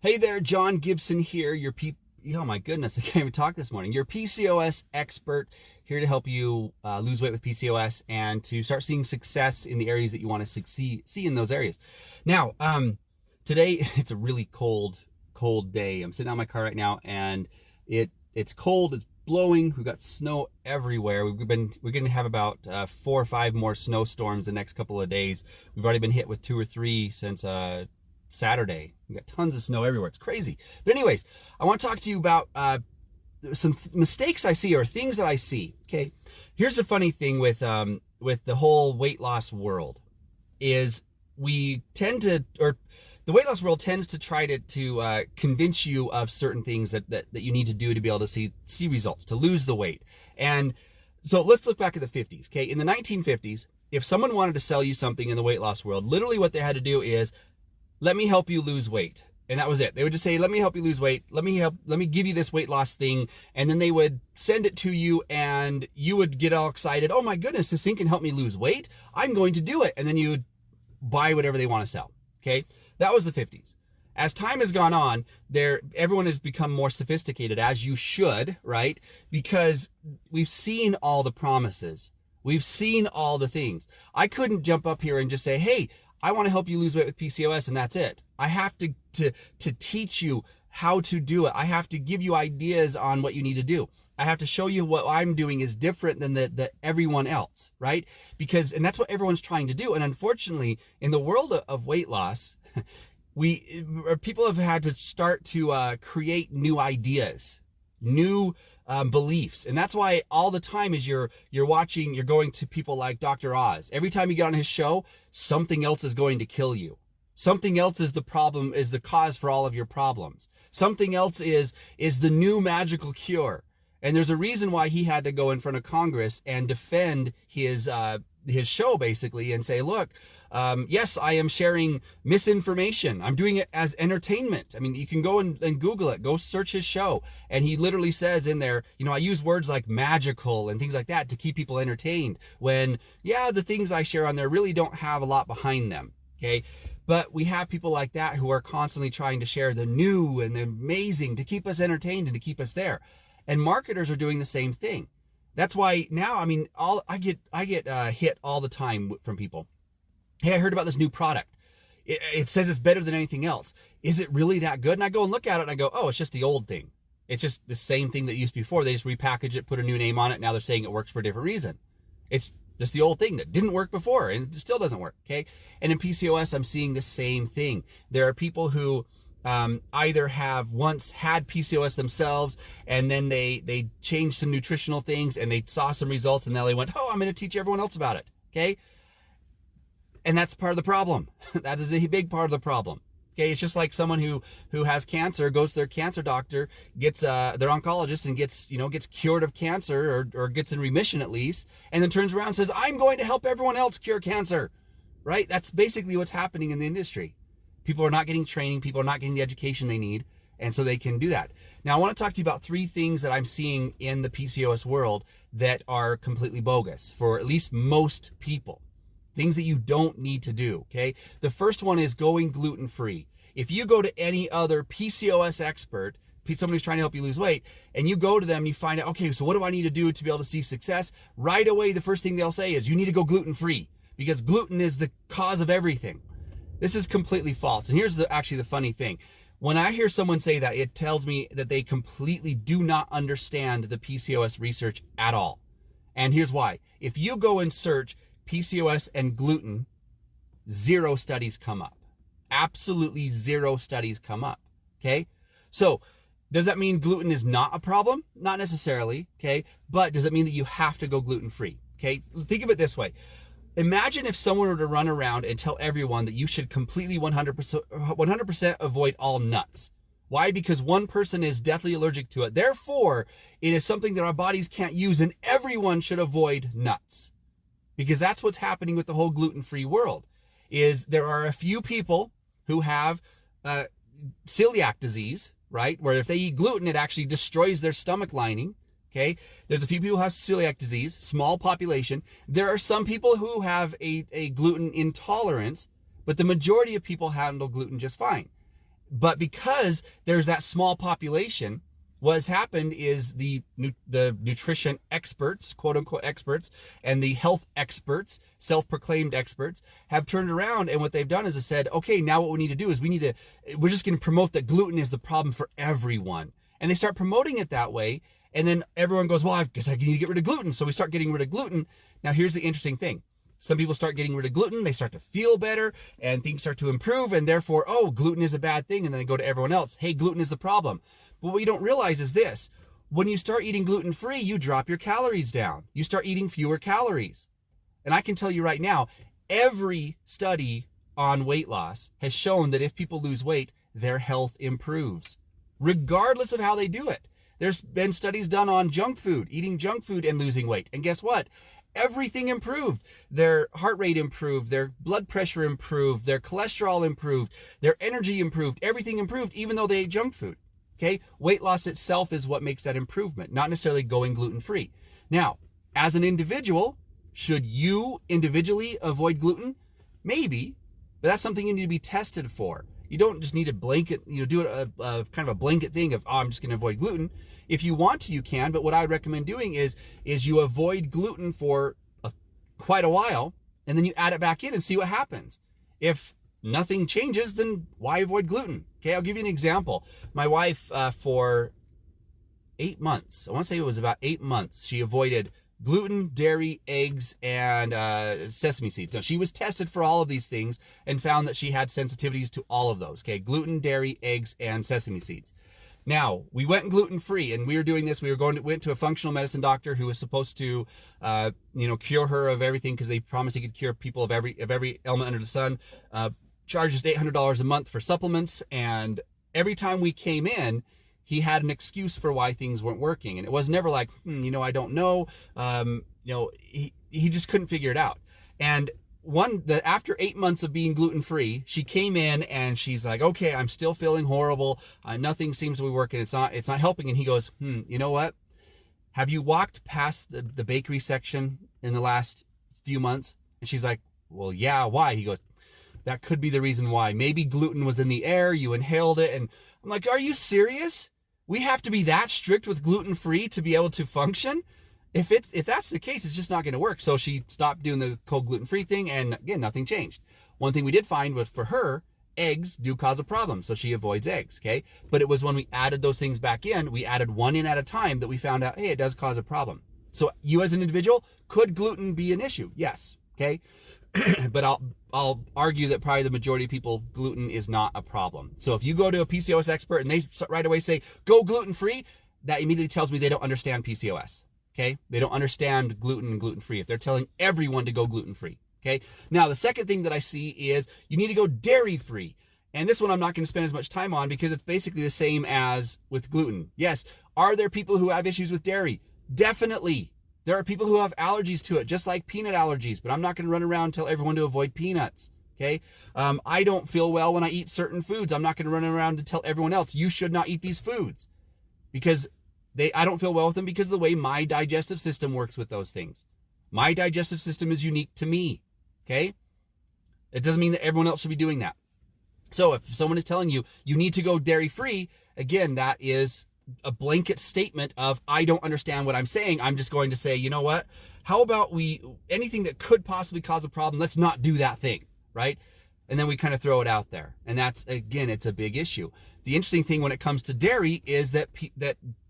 Hey there, John Gibson here, oh my goodness, I can't even talk this morning. Your PCOS expert, here to help you lose weight with PCOS and to start seeing success in the areas that you want to see in those areas. Now, today it's a really cold day. I'm sitting out in my car right now and it's cold, it's blowing. We've got snow everywhere. We're going to have about 4 or 5 more snowstorms the next couple of days. We've already been hit with 2 or 3 since Saturday. We got tons of snow everywhere. It's crazy. But anyways, I want to talk to you about some mistakes I see or things that I see. Okay, here's the funny thing with the whole weight loss world is we tend to, or the weight loss world tends to try to convince you of certain things that you need to do to be able to see results, to lose the weight. And so let's look back at the 50s. Okay, in the 1950s, if someone wanted to sell you something in the weight loss world, literally what they had to do is, let me help you lose weight. And that was it. They would just say, let me help you lose weight. Let me give you this weight loss thing. And then they would send it to you and you would get all excited. Oh my goodness, this thing can help me lose weight. I'm going to do it. And then you would buy whatever they want to sell. Okay. That was the 50s. As time has gone on, everyone has become more sophisticated, as you should, right? Because we've seen all the promises. We've seen all the things. I couldn't jump up here and just say, hey, I want to help you lose weight with PCOS, and that's it. I have to teach you how to do it. I have to give you ideas on what you need to do. I have to show you what I'm doing is different than the everyone else, right? And that's what everyone's trying to do. And unfortunately, in the world of weight loss, people have had to start to create new ideas, new beliefs. And that's why all the time as you're going to people like Dr. Oz, every time you get on his show, something else is going to kill you. Something else is the problem, is the cause for all of your problems. Something else is the new magical cure. And there's a reason why he had to go in front of Congress and defend his show basically and say, look, yes, I am sharing misinformation. I'm doing it as entertainment. I mean, you can go and Google it, go search his show. And he literally says in there, I use words like magical and things like that to keep people entertained when, yeah, the things I share on there really don't have a lot behind them. Okay. But we have people like that who are constantly trying to share the new and the amazing to keep us entertained and to keep us there. And marketers are doing the same thing. That's why now, I mean, I get hit all the time from people. Hey, I heard about this new product. It says it's better than anything else. Is it really that good? And I go and look at it and I go, oh, it's just the old thing. It's just the same thing that used before. They just repackage it, put a new name on it. Now they're saying it works for a different reason. It's just the old thing that didn't work before and it still doesn't work. Okay. And in PCOS, I'm seeing the same thing. There are people who either have once had PCOS themselves and then they changed some nutritional things and they saw some results and now they went, oh, I'm going to teach everyone else about it. Okay. And that's part of the problem. That is a big part of the problem. Okay. It's just like someone who has cancer, goes to their cancer doctor, gets their oncologist and gets cured of cancer or gets in remission at least, and then turns around and says, I'm going to help everyone else cure cancer. Right? That's basically what's happening in the industry. People are not getting training. People are not getting the education they need. And so they can do that. Now, I want to talk to you about 3 things that I'm seeing in the PCOS world that are completely bogus for at least most people. Things that you don't need to do, okay? The first one is going gluten-free. If you go to any other PCOS expert, somebody who's trying to help you lose weight, and you go to them, you find out, okay, so what do I need to do to be able to see success? Right away, the first thing they'll say is you need to go gluten-free because gluten is the cause of everything. This is completely false. And here's actually the funny thing. When I hear someone say that, it tells me that they completely do not understand the PCOS research at all. And here's why. If you go and search PCOS and gluten, 0 studies come up. Absolutely 0 studies come up. Okay. So does that mean gluten is not a problem? Not necessarily. Okay. But does it mean that you have to go gluten free? Okay. Think of it this way. Imagine if someone were to run around and tell everyone that you should completely 100% avoid all nuts. Why? Because one person is deathly allergic to it. Therefore, it is something that our bodies can't use and everyone should avoid nuts. Because that's what's happening with the whole gluten-free world, is there are a few people who have celiac disease, right? Where if they eat gluten, it actually destroys their stomach lining, okay? There's a few people who have celiac disease, small population. There are some people who have a gluten intolerance, but the majority of people handle gluten just fine. But because there's that small population, what has happened is the nutrition experts, quote unquote experts, and the health experts, self-proclaimed experts, have turned around, and what they've done is they said, okay, now what we need to do is we're just going to promote that gluten is the problem for everyone. And they start promoting it that way, and then everyone goes, well, I guess I need to get rid of gluten. So we start getting rid of gluten. Now here's the interesting thing. Some people start getting rid of gluten, they start to feel better, and things start to improve, and therefore, oh, gluten is a bad thing, and then they go to everyone else, hey, gluten is the problem. But what you don't realize is this: when you start eating gluten-free, you drop your calories down. You start eating fewer calories. And I can tell you right now, every study on weight loss has shown that if people lose weight, their health improves, regardless of how they do it. There's been studies done on junk food, eating junk food and losing weight. And guess what? Everything improved. Their heart rate improved, their blood pressure improved, their cholesterol improved, their energy improved, everything improved, even though they ate junk food. Okay? Weight loss itself is what makes that improvement, not necessarily going gluten-free. Now, as an individual, should you individually avoid gluten? Maybe, but that's something you need to be tested for. You don't just need a blanket, do it a kind of a blanket thing of, oh, I'm just going to avoid gluten. If you want to, you can, but what I would recommend doing is you avoid gluten for quite a while, and then you add it back in and see what happens. If nothing changes, then why avoid gluten? Okay, I'll give you an example. My wife, for 8 months, I want to say it was about 8 months, she avoided gluten, dairy, eggs, and sesame seeds. Now, she was tested for all of these things and found that she had sensitivities to all of those. Okay, gluten, dairy, eggs, and sesame seeds. Now, we went gluten-free, and we were doing this. We went to a functional medicine doctor who was supposed to, cure her of everything, because they promised he could cure people of every ailment under the sun. Charged us $800 a month for supplements, and every time we came in, he had an excuse for why things weren't working. And it was never like, I don't know. He just couldn't figure it out. And after 8 months of being gluten-free, she came in and she's like, okay, I'm still feeling horrible. Nothing seems to be working. It's not helping. And he goes, you know what? Have you walked past the bakery section in the last few months? And she's like, well, yeah, why? He goes, that could be the reason why. Maybe gluten was in the air, you inhaled it. And I'm like, are you serious? We have to be that strict with gluten-free to be able to function? If that's the case, it's just not going to work. So she stopped doing the cold gluten-free thing, and again, nothing changed. One thing we did find was, for her, eggs do cause a problem, so she avoids eggs, okay? But it was when we added those things back in, we added one in at a time, that we found out, hey, it does cause a problem. So you as an individual, could gluten be an issue? Yes, okay? But I'll argue that probably the majority of people, gluten is not a problem. So if you go to a PCOS expert and they right away say, go gluten-free, that immediately tells me they don't understand PCOS. Okay, they don't understand gluten and gluten-free if they're telling everyone to go gluten-free. Okay, now the second thing that I see is you need to go dairy-free. And this one I'm not going to spend as much time on, because it's basically the same as with gluten. Yes, are there people who have issues with dairy? Definitely. There are people who have allergies to it, just like peanut allergies, but I'm not going to run around and tell everyone to avoid peanuts. Okay, I don't feel well when I eat certain foods. I'm not going to run around and tell everyone else, you should not eat these foods, because I don't feel well with them because of the way my digestive system works with those things. My digestive system is unique to me, okay? It doesn't mean that everyone else should be doing that. So if someone is telling you, you need to go dairy-free, again, that is a blanket statement of, I don't understand what I'm saying. I'm just going to say, you know what? How about anything that could possibly cause a problem, let's not do that thing, right? And then we kind of throw it out there. And that's, again, it's a big issue. The interesting thing when it comes to dairy is that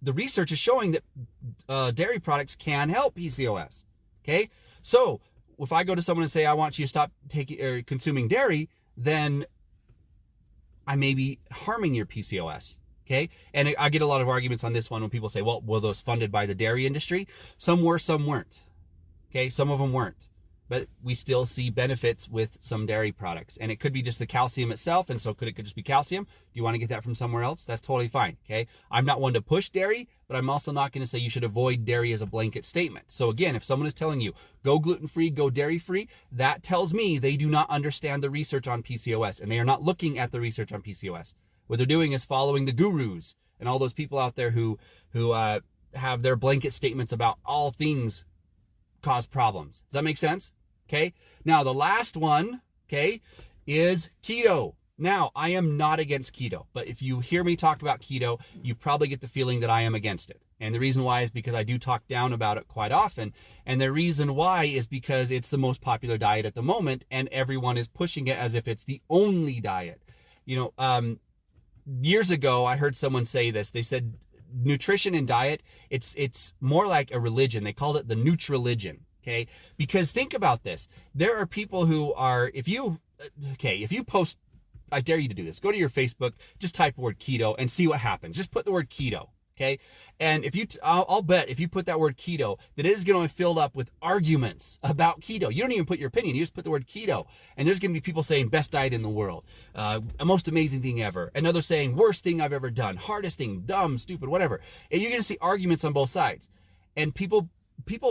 the research is showing that dairy products can help PCOS. Okay, so if I go to someone and say, I want you to stop taking or consuming dairy, then I may be harming your PCOS. Okay, and I get a lot of arguments on this one when people say, well, were those funded by the dairy industry? Some were, some weren't. Okay, some of them weren't. But we still see benefits with some dairy products. And it could be just the calcium itself, and so it could just be calcium. Do you want to get that from somewhere else? That's totally fine, okay? I'm not one to push dairy, but I'm also not going to say you should avoid dairy as a blanket statement. So again, if someone is telling you, go gluten-free, go dairy-free, that tells me they do not understand the research on PCOS, and they are not looking at the research on PCOS. What they're doing is following the gurus and all those people out there who have their blanket statements about all things cause problems. Does that make sense? Okay, now the last one, okay, is keto. Now, I am not against keto, but if you hear me talk about keto, you probably get the feeling that I am against it. And the reason why is because I do talk down about it quite often. And the reason why is because it's the most popular diet at the moment, and everyone is pushing it as if it's the only diet. Years ago, I heard someone say this. They said nutrition and diet, it's more like a religion. They called it the Nutri-religion, okay? Because think about this. There are people who are, if you post, I dare you to do this. Go to your Facebook, just type the word keto and see what happens. Just put the word keto, okay? And I'll bet if you put that word keto, that it is going to be filled up with arguments about keto. You don't even put your opinion. You just put the word keto. And there's going to be people saying best diet in the world, most amazing thing ever. Another saying worst thing I've ever done, hardest thing, dumb, stupid, whatever. And you're going to see arguments on both sides. And people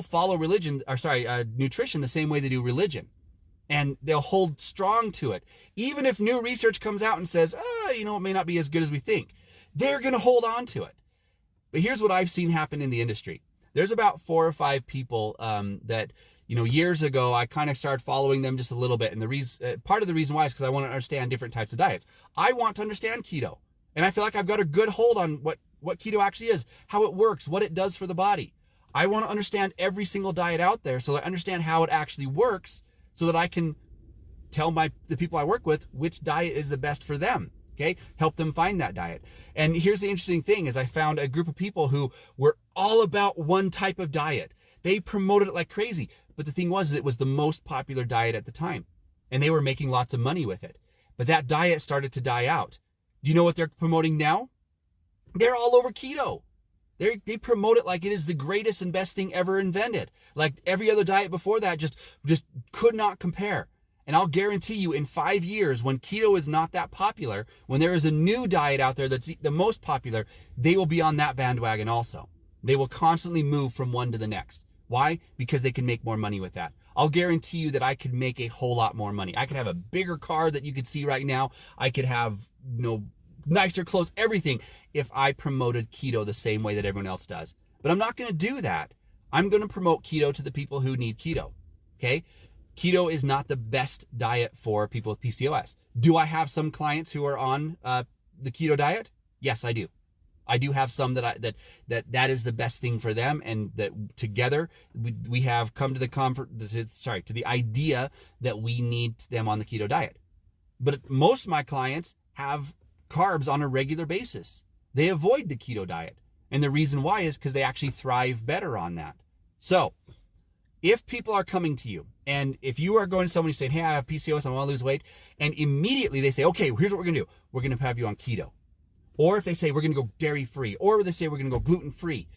follow nutrition the same way they do religion. And they'll hold strong to it. Even if new research comes out and says, it may not be as good as we think, they're going to hold on to it. But here's what I've seen happen in the industry. There's about 4 or 5 people that, years ago, I kind of started following them just a little bit. And part of the reason why is because I want to understand different types of diets. I want to understand keto. And I feel like I've got a good hold on what keto actually is, how it works, what it does for the body. I want to understand every single diet out there so I understand how it actually works, so that I can tell the people I work with which diet is the best for them, okay? Help them find that diet. And here's the interesting thing is I found a group of people who were all about one type of diet. They promoted it like crazy. But the thing was, it was the most popular diet at the time. And they were making lots of money with it. But that diet started to die out. Do you know what they're promoting now? They're all over keto. They promote it like it is the greatest and best thing ever invented. Like every other diet before that just could not compare. And I'll guarantee you in 5 years, when keto is not that popular, when there is a new diet out there that's the most popular, they will be on that bandwagon also. They will constantly move from one to the next. Why? Because they can make more money with that. I'll guarantee you that I could make a whole lot more money. I could have a bigger car that you could see right now. I could have, nicer clothes, everything, if I promoted keto the same way that everyone else does. But I'm not going to do that. I'm going to promote keto to the people who need keto, okay? Keto is not the best diet for people with PCOS. Do I have some clients who are on the keto diet? Yes, I do. I do have some that is the best thing for them, and that together we have come to the idea that we need them on the keto diet. But most of my clients have carbs on a regular basis. They avoid the keto diet. And the reason why is because they actually thrive better on that. So if people are coming to you, and if you are going to somebody saying, hey, I have PCOS, I want to lose weight, and immediately they say, okay, here's what we're going to do. We're going to have you on keto. Or if they say, we're going to go dairy-free, or they say, we're going to go gluten-free,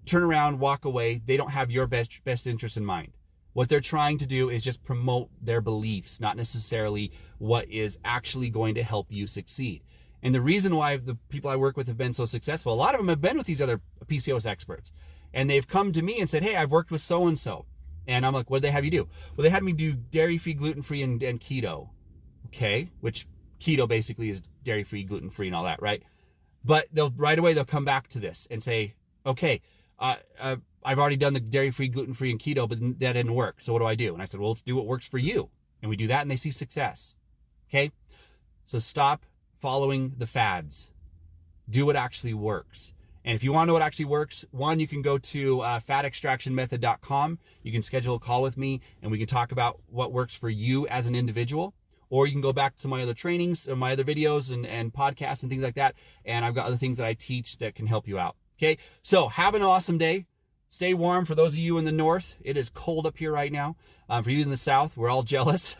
turn around, walk away. They don't have your best interest in mind. What they're trying to do is just promote their beliefs, not necessarily what is actually going to help you succeed. And the reason why the people I work with have been so successful, a lot of them have been with these other PCOS experts. And they've come to me and said, hey, I've worked with so-and-so. And I'm like, what did they have you do? Well, they had me do dairy-free, gluten-free, and keto. Okay, which keto basically is dairy-free, gluten-free, and all that, right? But right away they'll come back to this and say, okay, I've already done the dairy-free, gluten-free, and keto, but that didn't work. So what do I do? And I said, well, let's do what works for you. And we do that, and they see success. Okay? So stop following the fads. Do what actually works. And if you want to know what actually works, one, you can go to fatextractionmethod.com. You can schedule a call with me, and we can talk about what works for you as an individual. Or you can go back to my other trainings, or my other videos and podcasts and things like that. And I've got other things that I teach that can help you out. Okay? So have an awesome day. Stay warm for those of you in the north. It is cold up here right now. For you in the south, we're all jealous.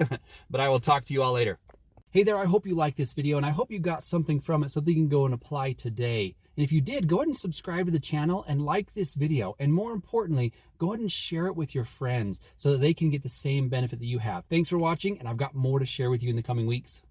But I will talk to you all later. Hey there, I hope you liked this video, and I hope you got something from it, something you can go and apply today. And if you did, go ahead and subscribe to the channel and like this video. And more importantly, go ahead and share it with your friends so that they can get the same benefit that you have. Thanks for watching, and I've got more to share with you in the coming weeks.